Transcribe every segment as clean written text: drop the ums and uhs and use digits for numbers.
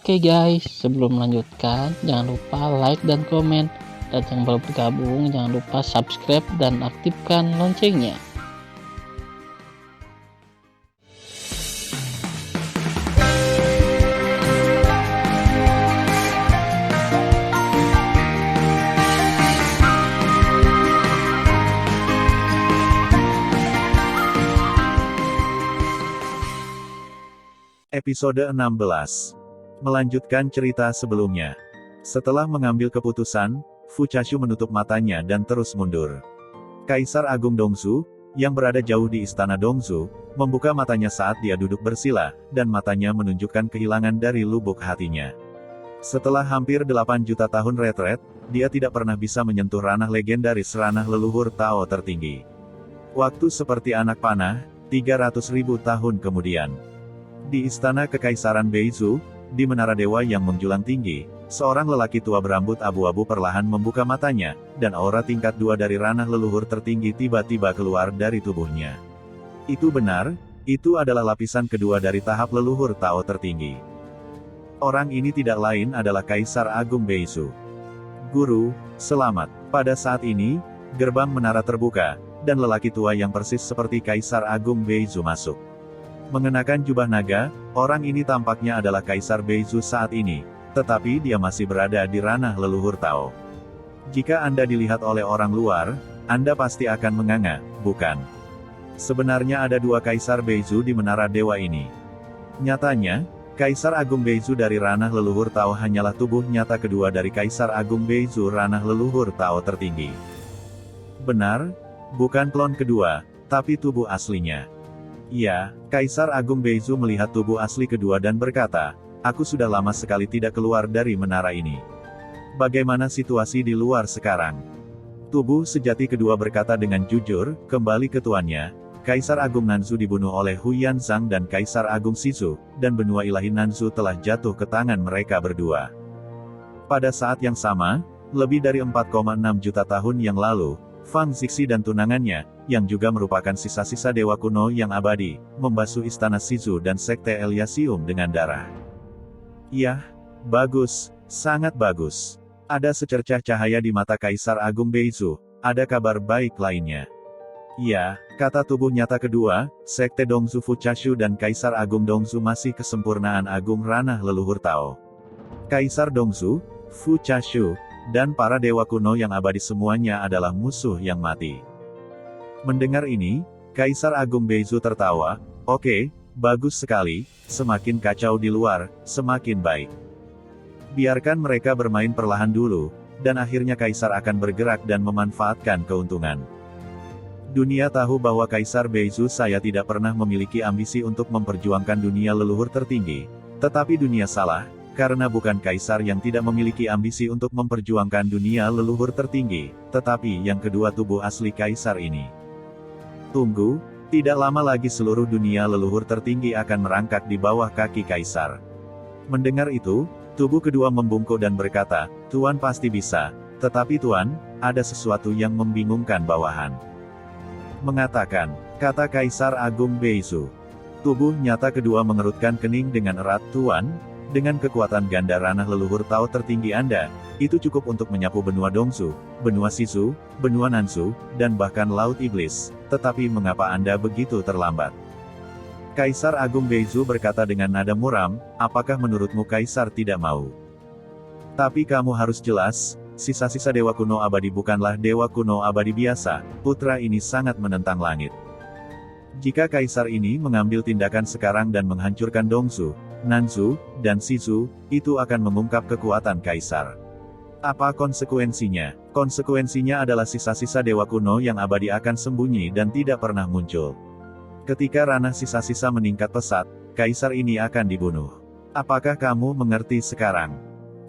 Oke guys, sebelum melanjutkan, jangan lupa like dan komen. Dan yang baru bergabung, jangan lupa subscribe dan aktifkan loncengnya. Episode 16. Melanjutkan cerita sebelumnya. Setelah mengambil keputusan, Fu Chashu menutup matanya dan terus mundur. Kaisar Agung Dongzhou, yang berada jauh di istana Dongzhou, membuka matanya saat dia duduk bersila, dan matanya menunjukkan kehilangan dari lubuk hatinya. Setelah hampir 8 juta tahun retret, dia tidak pernah bisa menyentuh ranah legendaris ranah leluhur Tao tertinggi. Waktu seperti anak panah, 300.000 tahun kemudian. Di istana Kekaisaran Beizu, di menara dewa yang menjulang tinggi, seorang lelaki tua berambut abu-abu perlahan membuka matanya, dan aura tingkat 2 dari ranah leluhur tertinggi tiba-tiba keluar dari tubuhnya. Itu benar, itu adalah lapisan kedua dari tahap leluhur Tao tertinggi. Orang ini tidak lain adalah Kaisar Agung Beizu. Guru, selamat. Pada saat ini, gerbang menara terbuka, dan lelaki tua yang persis seperti Kaisar Agung Beizu masuk. Mengenakan jubah naga, orang ini tampaknya adalah Kaisar Beizu saat ini, tetapi dia masih berada di ranah leluhur Tao. Jika Anda dilihat oleh orang luar, Anda pasti akan menganga, bukan? Sebenarnya ada 2 Kaisar Beizu di menara dewa ini. Nyatanya, Kaisar Agung Beizu dari ranah leluhur Tao hanyalah tubuh nyata kedua dari Kaisar Agung Beizu ranah leluhur Tao tertinggi. Benar, bukan klon kedua, tapi tubuh aslinya. Ya, Kaisar Agung Beizu melihat tubuh asli kedua dan berkata, "Aku sudah lama sekali tidak keluar dari menara ini. Bagaimana situasi di luar sekarang?" Tubuh sejati kedua berkata dengan jujur, kembali ke tuannya, Kaisar Agung Nanzu dibunuh oleh Huyan Zhang dan Kaisar Agung Shizu, dan benua ilahi Nanzu telah jatuh ke tangan mereka berdua. Pada saat yang sama, lebih dari 4,6 juta tahun yang lalu, Fang Zixi dan tunangannya, yang juga merupakan sisa-sisa dewa kuno yang abadi, membasuh istana Shizu dan sekte Elysium dengan darah. Yah, bagus, sangat bagus. Ada secercah cahaya di mata Kaisar Agung Beizu, ada kabar baik lainnya. Ya, kata tubuh nyata kedua, sekte Dongzhou Fu Chashu dan Kaisar Agung Dongzhou masih kesempurnaan agung ranah leluhur Tao. Kaisar Dongzhou, Fu Chashu, dan para dewa kuno yang abadi semuanya adalah musuh yang mati. Mendengar ini, Kaisar Agung Beizu tertawa, "Oke, bagus sekali, semakin kacau di luar, semakin baik. Biarkan mereka bermain perlahan dulu, dan akhirnya Kaisar akan bergerak dan memanfaatkan keuntungan." Dunia tahu bahwa Kaisar Beizu saya tidak pernah memiliki ambisi untuk memperjuangkan dunia leluhur tertinggi, tetapi dunia salah, karena bukan Kaisar yang tidak memiliki ambisi untuk memperjuangkan dunia leluhur tertinggi, tetapi yang kedua tubuh asli Kaisar ini. Tunggu, tidak lama lagi seluruh dunia leluhur tertinggi akan merangkak di bawah kaki Kaisar. Mendengar itu, tubuh kedua membungkuk dan berkata, "Tuan pasti bisa, tetapi Tuan, ada sesuatu yang membingungkan bawahan." Mengatakan, kata Kaisar Agung Beizu. Tubuh nyata kedua mengerutkan kening dengan erat, "Tuan, dengan kekuatan ganda ranah leluhur Tao tertinggi Anda, itu cukup untuk menyapu benua Dongzhou, benua Shizu, benua Nanzu, dan bahkan Laut Iblis, tetapi mengapa Anda begitu terlambat?" Kaisar Agung Beizu berkata dengan nada muram, "Apakah menurutmu Kaisar tidak mau? Tapi kamu harus jelas, sisa-sisa dewa kuno abadi bukanlah dewa kuno abadi biasa, putra ini sangat menentang langit. Jika Kaisar ini mengambil tindakan sekarang dan menghancurkan Dongzhou, Nanzu, dan Shizu, itu akan mengungkap kekuatan Kaisar. Apa konsekuensinya? Konsekuensinya adalah sisa-sisa dewa kuno yang abadi akan sembunyi dan tidak pernah muncul. Ketika ranah sisa-sisa meningkat pesat, Kaisar ini akan dibunuh. Apakah kamu mengerti sekarang?"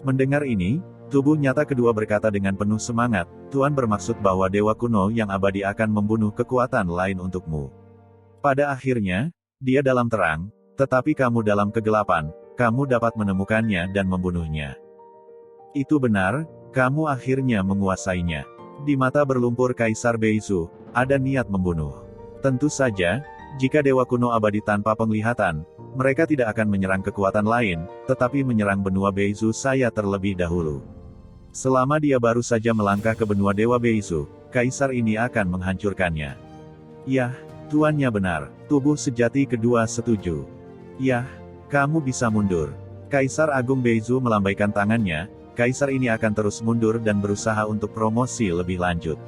Mendengar ini, tubuh nyata kedua berkata dengan penuh semangat, "Tuan bermaksud bahwa dewa kuno yang abadi akan membunuh kekuatan lain untukmu. Pada akhirnya, dia dalam terang, tetapi kamu dalam kegelapan, kamu dapat menemukannya dan membunuhnya. Itu benar, kamu akhirnya menguasainya." Di mata berlumpur Kaisar Beizu, ada niat membunuh. Tentu saja, Jika dewa kuno abadi tanpa penglihatan, mereka tidak akan menyerang kekuatan lain, tetapi menyerang benua Beizu saya terlebih dahulu. Selama dia baru saja melangkah ke benua dewa Beizu, kaisar ini akan menghancurkannya. Yah, tuannya benar, tubuh sejati kedua setuju. Yah, kamu bisa mundur. Kaisar Agung Beizu melambaikan tangannya, kaisar ini akan terus mundur dan berusaha untuk promosi lebih lanjut.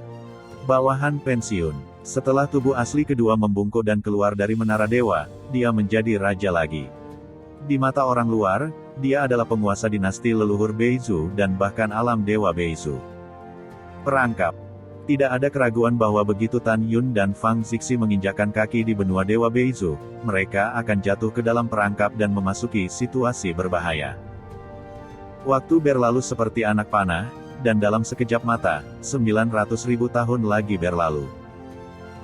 Bawahan pensiun. Setelah tubuh asli kedua membungkuk dan keluar dari menara dewa, dia menjadi raja lagi. Di mata orang luar, dia adalah penguasa dinasti leluhur Beizu dan bahkan alam dewa Beizu. Perangkap. Tidak ada keraguan bahwa begitu Tan Yun dan Fang Zixi menginjakkan kaki di benua dewa Beizu, mereka akan jatuh ke dalam perangkap dan memasuki situasi berbahaya. Waktu berlalu seperti anak panah, dan dalam sekejap mata, 900.000 tahun lagi berlalu.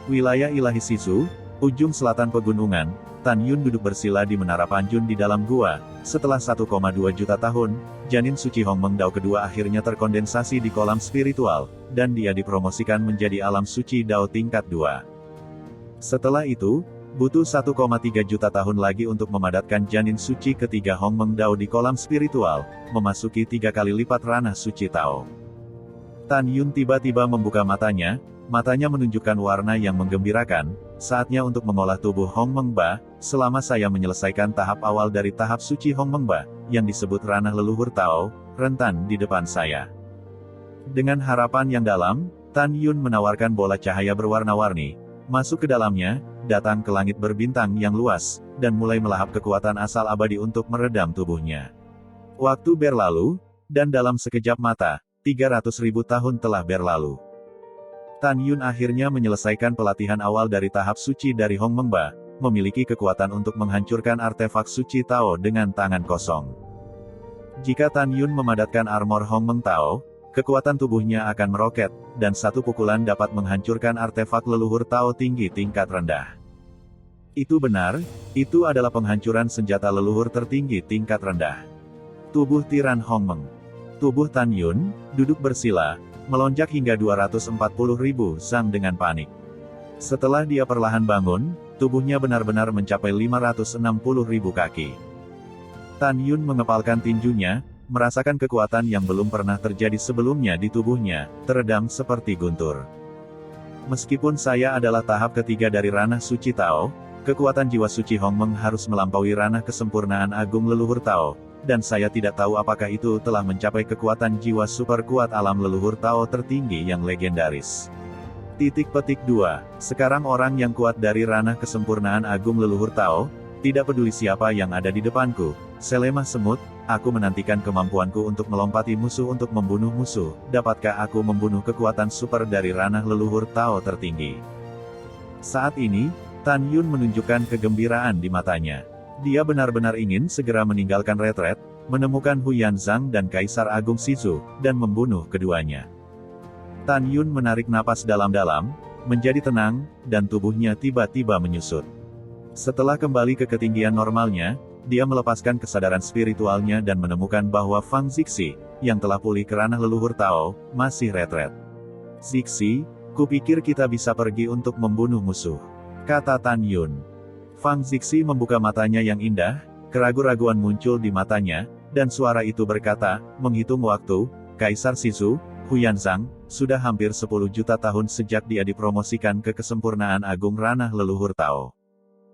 Wilayah ilahi Sisu, ujung selatan pegunungan, Tan Yun duduk bersila di menara Panjun di dalam gua. Setelah 1,2 juta tahun, janin suci Hongmeng Dao kedua akhirnya terkondensasi di kolam spiritual, dan dia dipromosikan menjadi alam suci Dao tingkat 2. Setelah itu, butuh 1,3 juta tahun lagi untuk memadatkan janin suci ketiga Hongmeng Dao di kolam spiritual, memasuki 3 kali lipat ranah suci Tao. Tan Yun tiba-tiba membuka matanya menunjukkan warna yang menggembirakan. Saatnya untuk mengolah tubuh Hongmeng Ba. Selama saya menyelesaikan tahap awal dari tahap suci Hongmeng Ba, yang disebut ranah leluhur Tao, rentan di depan saya. Dengan harapan yang dalam, Tan Yun menawarkan bola cahaya berwarna-warni, masuk ke dalamnya, datang ke langit berbintang yang luas, dan mulai melahap kekuatan asal abadi untuk meredam tubuhnya. Waktu berlalu, dan dalam sekejap mata, 300.000 tahun telah berlalu. Tan Yun akhirnya menyelesaikan pelatihan awal dari tahap suci dari Hongmeng Ba, memiliki kekuatan untuk menghancurkan artefak suci Tao dengan tangan kosong. Jika Tan Yun memadatkan armor Hongmeng Tao, kekuatan tubuhnya akan meroket, dan satu pukulan dapat menghancurkan artefak leluhur Tao tinggi tingkat rendah. Itu benar, itu adalah penghancuran senjata leluhur tertinggi tingkat rendah. Tubuh tiran Hongmeng. Tubuh Tan Yun, duduk bersila, melonjak hingga 240.000 sang dengan panik. Setelah dia perlahan bangun, tubuhnya benar-benar mencapai 560.000 kaki. Tan Yun mengepalkan tinjunya, merasakan kekuatan yang belum pernah terjadi sebelumnya di tubuhnya, teredam seperti guntur. Meskipun saya adalah tahap ketiga dari ranah suci Tao, kekuatan jiwa suci Hongmeng harus melampaui ranah kesempurnaan agung leluhur Tao, dan saya tidak tahu apakah itu telah mencapai kekuatan jiwa super kuat alam leluhur Tao tertinggi yang legendaris. Titik petik 2. Sekarang orang yang kuat dari ranah kesempurnaan agung leluhur Tao, tidak peduli siapa yang ada di depanku, selemah semut, aku menantikan kemampuanku untuk melompati musuh untuk membunuh musuh, dapatkah aku membunuh kekuatan super dari ranah leluhur Tao tertinggi? Saat ini, Tan Yun menunjukkan kegembiraan di matanya. Dia benar-benar ingin segera meninggalkan retret, menemukan Huyan Zhang dan Kaisar Agung Sisu, dan membunuh keduanya. Tan Yun menarik napas dalam-dalam, menjadi tenang, dan tubuhnya tiba-tiba menyusut. Setelah kembali ke ketinggian normalnya, dia melepaskan kesadaran spiritualnya dan menemukan bahwa Fang Zixi, yang telah pulih ke ranah leluhur Tao, masih retret. "Zixi, kupikir kita bisa pergi untuk membunuh musuh," kata Tan Yun. Fang Zixi membuka matanya yang indah, keraguan-raguan muncul di matanya, dan suara itu berkata, "Menghitung waktu, Kaisar Sisu, Huyan Zhang, sudah hampir 10 juta tahun sejak dia dipromosikan ke kesempurnaan agung ranah leluhur Tao.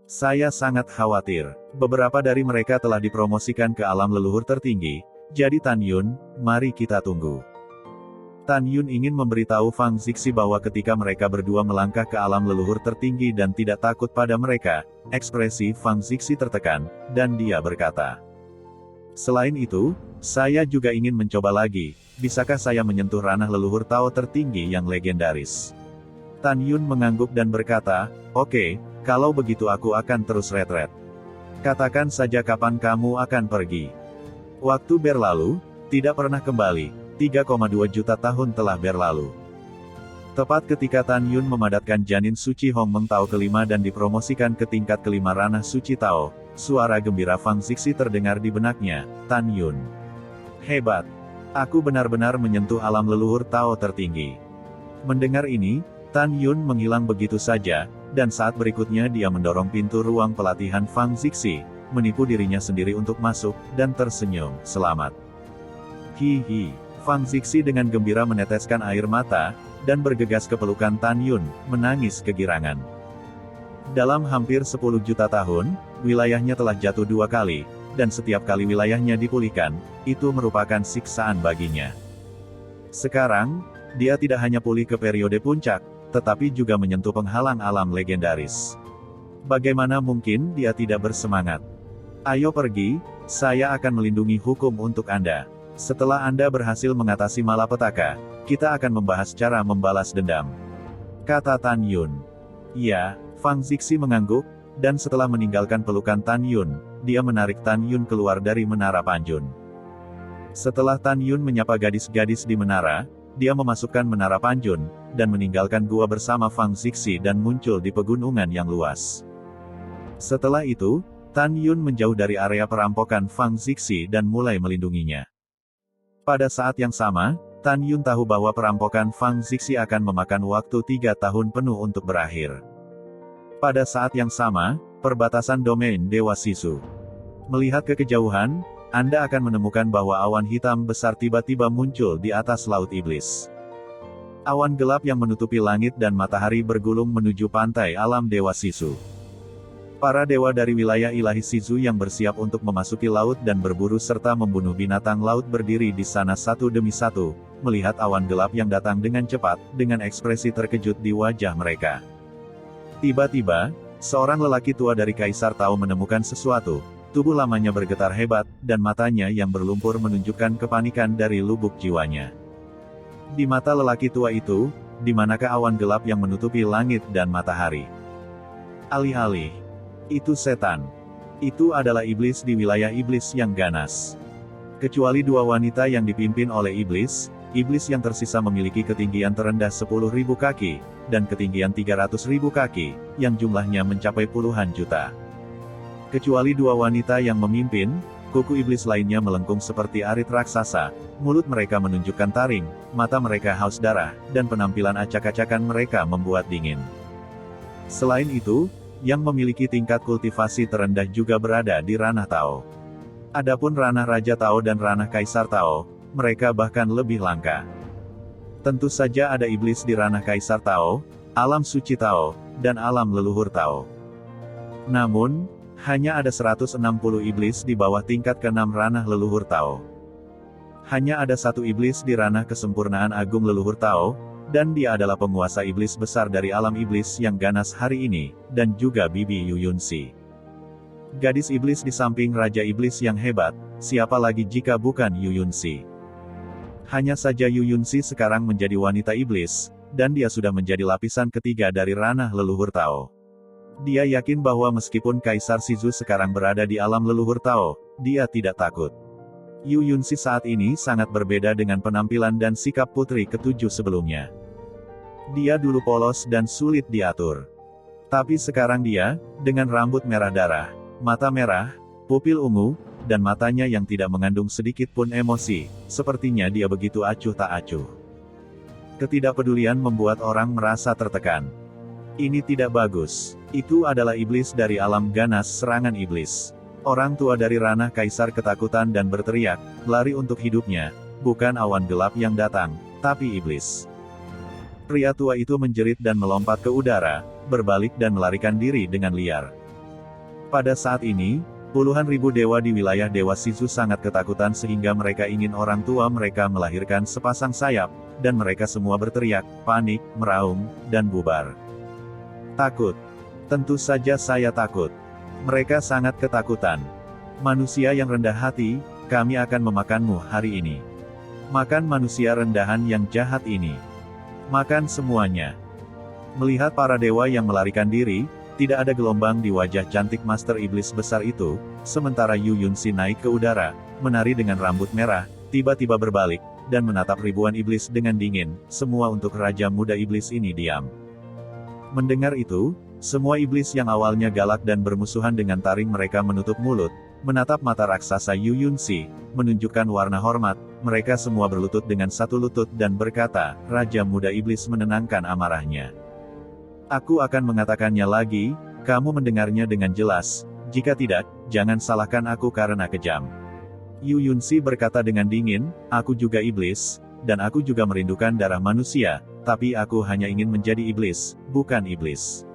Saya sangat khawatir, beberapa dari mereka telah dipromosikan ke alam leluhur tertinggi, jadi Tan Yun, mari kita tunggu." Tan Yun ingin memberitahu Fang Zixi bahwa ketika mereka berdua melangkah ke alam leluhur tertinggi dan tidak takut pada mereka, ekspresi Fang Zixi tertekan, dan dia berkata, "Selain itu, saya juga ingin mencoba lagi, bisakah saya menyentuh ranah leluhur Tao tertinggi yang legendaris?" Tan Yun mengangguk dan berkata, "Oke, kalau begitu aku akan terus retret. Katakan saja kapan kamu akan pergi." Waktu berlalu, tidak pernah kembali. 3,2 juta tahun telah berlalu. Tepat ketika Tan Yun memadatkan janin suci Hongmeng Tao kelima dan dipromosikan ke tingkat kelima ranah suci Tao, suara gembira Fang Zixi terdengar di benaknya, "Tan Yun, hebat. Aku benar-benar menyentuh alam leluhur Tao tertinggi." Mendengar ini, Tan Yun menghilang begitu saja, dan saat berikutnya dia mendorong pintu ruang pelatihan Fang Zixi, menipu dirinya sendiri untuk masuk, dan tersenyum, selamat. Hihi, Fang Zixi dengan gembira meneteskan air mata, dan bergegas ke pelukan Tan Yun, menangis kegirangan. Dalam hampir 10 juta tahun, wilayahnya telah jatuh 2 kali, dan setiap kali wilayahnya dipulihkan, itu merupakan siksaan baginya. Sekarang, dia tidak hanya pulih ke periode puncak, tetapi juga menyentuh penghalang alam legendaris. Bagaimana mungkin dia tidak bersemangat? Ayo pergi, saya akan melindungi hukum untuk Anda. Setelah Anda berhasil mengatasi malapetaka, kita akan membahas cara membalas dendam. Kata Tan Yun. Ya, Fang Zixi mengangguk, dan setelah meninggalkan pelukan Tan Yun, dia menarik Tan Yun keluar dari menara Panjun. Setelah Tan Yun menyapa gadis-gadis di menara, dia memasukkan menara Panjun, dan meninggalkan gua bersama Fang Zixi dan muncul di pegunungan yang luas. Setelah itu, Tan Yun menjauh dari area perampokan Fang Zixi dan mulai melindunginya. Pada saat yang sama, Tan Yun tahu bahwa perampokan Fang Zixi akan memakan waktu 3 tahun penuh untuk berakhir. Pada saat yang sama, perbatasan domain Dewa Sisu. Melihat ke kejauhan, Anda akan menemukan bahwa awan hitam besar tiba-tiba muncul di atas Laut Iblis. Awan gelap yang menutupi langit dan matahari bergulung menuju pantai alam Dewa Sisu. Para dewa dari wilayah ilahi Sisu yang bersiap untuk memasuki laut dan berburu serta membunuh binatang laut berdiri di sana satu demi satu, melihat awan gelap yang datang dengan cepat, dengan ekspresi terkejut di wajah mereka. Tiba-tiba, seorang lelaki tua dari Kaisar Tao menemukan sesuatu. Tubuh lamanya bergetar hebat, dan matanya yang berlumpur menunjukkan kepanikan dari lubuk jiwanya. Di mata lelaki tua itu, di manakah awan gelap yang menutupi langit dan matahari? Alih-alih, itu setan. Itu adalah iblis di wilayah iblis yang ganas. Kecuali 2 wanita yang dipimpin oleh iblis, iblis yang tersisa memiliki ketinggian terendah 10.000 kaki, dan ketinggian 300.000 kaki, yang jumlahnya mencapai puluhan juta. Kecuali 2 wanita yang memimpin, kuku iblis lainnya melengkung seperti arit raksasa, mulut mereka menunjukkan taring, mata mereka haus darah, dan penampilan acak-acakan mereka membuat dingin. Selain itu, yang memiliki tingkat kultivasi terendah juga berada di ranah Tao. Adapun ranah Raja Tao dan ranah Kaisar Tao, mereka bahkan lebih langka. Tentu saja ada iblis di ranah Kaisar Tao, alam suci Tao, dan alam leluhur Tao. Namun, hanya ada 160 iblis di bawah tingkat ke-6 ranah leluhur Tao. Hanya ada 1 iblis di ranah kesempurnaan agung leluhur Tao, dan dia adalah penguasa iblis besar dari alam iblis yang ganas hari ini, dan juga Bibi Yu Yunxi. Gadis iblis di samping Raja Iblis yang hebat, siapa lagi jika bukan Yu Yunxi? Hanya saja Yu Yunxi sekarang menjadi wanita iblis, dan dia sudah menjadi lapisan ketiga dari ranah leluhur Tao. Dia yakin bahwa meskipun Kaisar Sizu sekarang berada di alam leluhur Tao, dia tidak takut. Yu Yunxi saat ini sangat berbeda dengan penampilan dan sikap putri ke-7 sebelumnya. Dia dulu polos dan sulit diatur. Tapi sekarang dia, dengan rambut merah darah, mata merah, pupil ungu, dan matanya yang tidak mengandung sedikit pun emosi, sepertinya dia begitu acuh tak acuh. Ketidakpedulian membuat orang merasa tertekan. Ini tidak bagus. Itu adalah iblis dari alam ganas serangan iblis. Orang tua dari ranah Kaisar ketakutan dan berteriak, lari untuk hidupnya, bukan awan gelap yang datang, tapi iblis. Pria tua itu menjerit dan melompat ke udara, berbalik dan melarikan diri dengan liar. Pada saat ini, puluhan ribu dewa di wilayah Dewa Sisu sangat ketakutan sehingga mereka ingin orang tua mereka melahirkan sepasang sayap, dan mereka semua berteriak, panik, meraung, dan bubar. Takut. Tentu saja saya takut. Mereka sangat ketakutan. Manusia yang rendah hati, kami akan memakanmu hari ini. Makan manusia rendahan yang jahat ini. Makan semuanya. Melihat para dewa yang melarikan diri, tidak ada gelombang di wajah cantik Master Iblis besar itu, sementara Yu Yunxi naik ke udara, menari dengan rambut merah, tiba-tiba berbalik, dan menatap ribuan iblis dengan dingin, semua untuk Raja Muda Iblis ini diam. Mendengar itu, semua iblis yang awalnya galak dan bermusuhan dengan taring mereka menutup mulut, menatap mata raksasa Yu Yunxi, menunjukkan warna hormat. Mereka semua berlutut dengan satu lutut dan berkata, Raja Muda Iblis menenangkan amarahnya. Aku akan mengatakannya lagi, kamu mendengarnya dengan jelas, jika tidak, jangan salahkan aku karena kejam. Yu Yunxi berkata dengan dingin, aku juga iblis, dan aku juga merindukan darah manusia, tapi aku hanya ingin menjadi iblis, bukan iblis.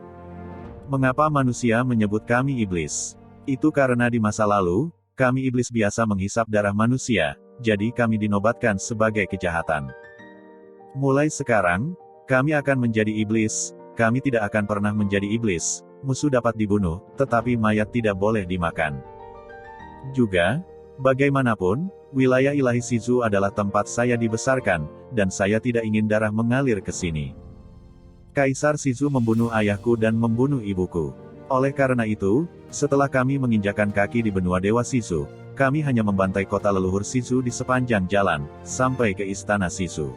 Mengapa manusia menyebut kami iblis? Itu karena di masa lalu, kami iblis biasa menghisap darah manusia, jadi kami dinobatkan sebagai kejahatan. Mulai sekarang, kami akan menjadi iblis, kami tidak akan pernah menjadi iblis, musuh dapat dibunuh, tetapi mayat tidak boleh dimakan. Juga, bagaimanapun, wilayah ilahi Shizu adalah tempat saya dibesarkan, dan saya tidak ingin darah mengalir ke sini. Kaisar Shizu membunuh ayahku dan membunuh ibuku. Oleh karena itu, setelah kami menginjakan kaki di benua Dewa Shizu, kami hanya membantai kota leluhur Shizu di sepanjang jalan, sampai ke istana Shizu.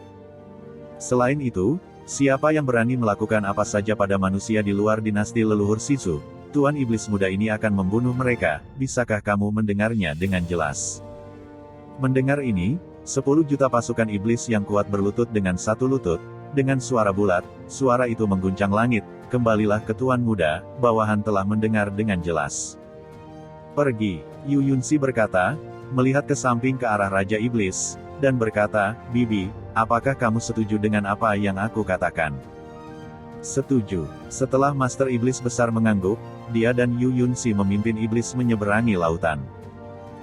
Selain itu, siapa yang berani melakukan apa saja pada manusia di luar dinasti leluhur Shizu, Tuan Iblis Muda ini akan membunuh mereka, bisakah kamu mendengarnya dengan jelas? Mendengar ini, 10 juta pasukan iblis yang kuat berlutut dengan satu lutut, dengan suara bulat, suara itu mengguncang langit, kembalilah ke Tuan Muda, bawahan telah mendengar dengan jelas. Pergi, Yu Yunxi berkata, melihat ke samping ke arah Raja Iblis, dan berkata, Bibi, apakah kamu setuju dengan apa yang aku katakan? Setuju. Setelah Master Iblis Besar mengangguk, dia dan Yu Yunxi memimpin iblis menyeberangi lautan.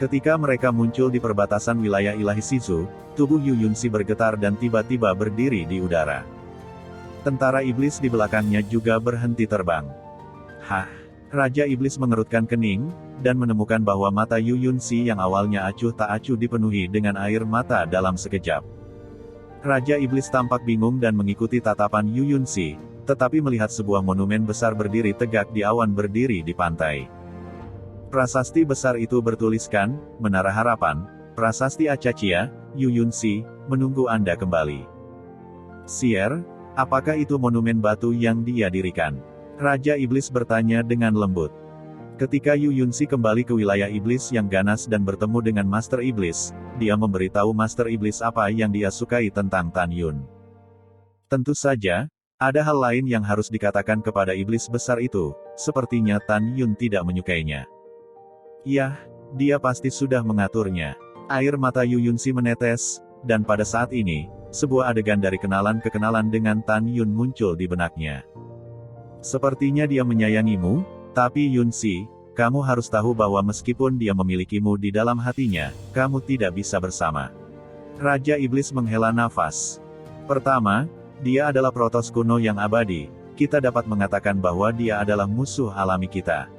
Ketika mereka muncul di perbatasan wilayah ilahi Shizu, tubuh Yu Yunxi bergetar dan tiba-tiba berdiri di udara. Tentara iblis di belakangnya juga berhenti terbang. Hah? Raja Iblis mengerutkan kening, dan menemukan bahwa mata Yu Yunxi yang awalnya acuh tak acuh dipenuhi dengan air mata dalam sekejap. Raja Iblis tampak bingung dan mengikuti tatapan Yu Yunxi, tetapi melihat sebuah monumen besar berdiri tegak di awan berdiri di pantai. Prasasti besar itu bertuliskan, Menara Harapan, Prasasti Acachia, Yu Yunxi, menunggu Anda kembali. Sier, apakah itu monumen batu yang dia dirikan? Raja Iblis bertanya dengan lembut. Ketika Yu Yunxi kembali ke wilayah iblis yang ganas dan bertemu dengan Master Iblis, dia memberitahu Master Iblis apa yang dia sukai tentang Tan Yun. Tentu saja, ada hal lain yang harus dikatakan kepada iblis besar itu, sepertinya Tan Yun tidak menyukainya. Yah, dia pasti sudah mengaturnya. Air mata Yu Yunxi menetes, dan pada saat ini, sebuah adegan dari kenalan ke kenalan dengan Tan Yun muncul di benaknya. Sepertinya dia menyayangimu, tapi Yunxi, kamu harus tahu bahwa meskipun dia memilikimu di dalam hatinya, kamu tidak bisa bersama. Raja Iblis menghela nafas. Pertama, dia adalah Protoss kuno yang abadi, kita dapat mengatakan bahwa dia adalah musuh alami kita.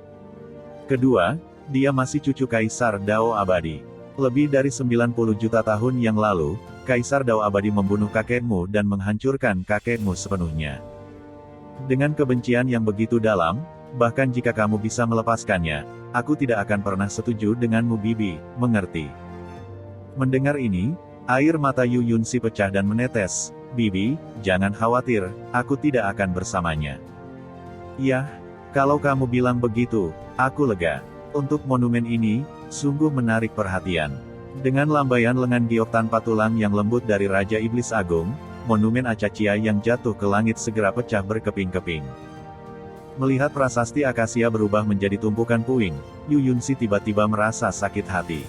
Kedua, dia masih cucu Kaisar Dao Abadi. Lebih dari 90 juta tahun yang lalu, Kaisar Dao Abadi membunuh kakekmu dan menghancurkan kakekmu sepenuhnya. Dengan kebencian yang begitu dalam, bahkan jika kamu bisa melepaskannya, aku tidak akan pernah setuju denganmu Bibi, mengerti? Mendengar ini, air mata Yu Yunxi pecah dan menetes. Bibi, jangan khawatir, aku tidak akan bersamanya. Yah, kalau kamu bilang begitu, aku lega. Untuk monumen ini, sungguh menarik perhatian. Dengan lambaian lengan giok tanpa tulang yang lembut dari Raja Iblis Agung, monumen Acachia yang jatuh ke langit segera pecah berkeping-keping. Melihat prasasti akasia berubah menjadi tumpukan puing, Yu Yunxi tiba-tiba merasa sakit hati.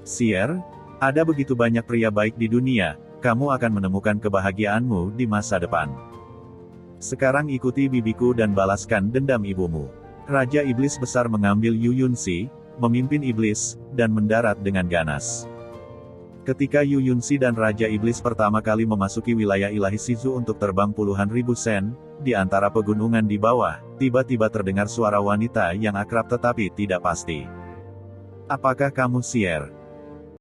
Sier, ada begitu banyak pria baik di dunia, kamu akan menemukan kebahagiaanmu di masa depan. Sekarang ikuti bibiku dan balaskan dendam ibumu. Raja Iblis Besar mengambil Yu Yunxi, memimpin iblis, dan mendarat dengan ganas. Ketika Yu Yunxi dan Raja Iblis pertama kali memasuki wilayah ilahi Shizu untuk terbang puluhan ribu sen, di antara pegunungan di bawah, tiba-tiba terdengar suara wanita yang akrab tetapi tidak pasti. Apakah kamu Sier?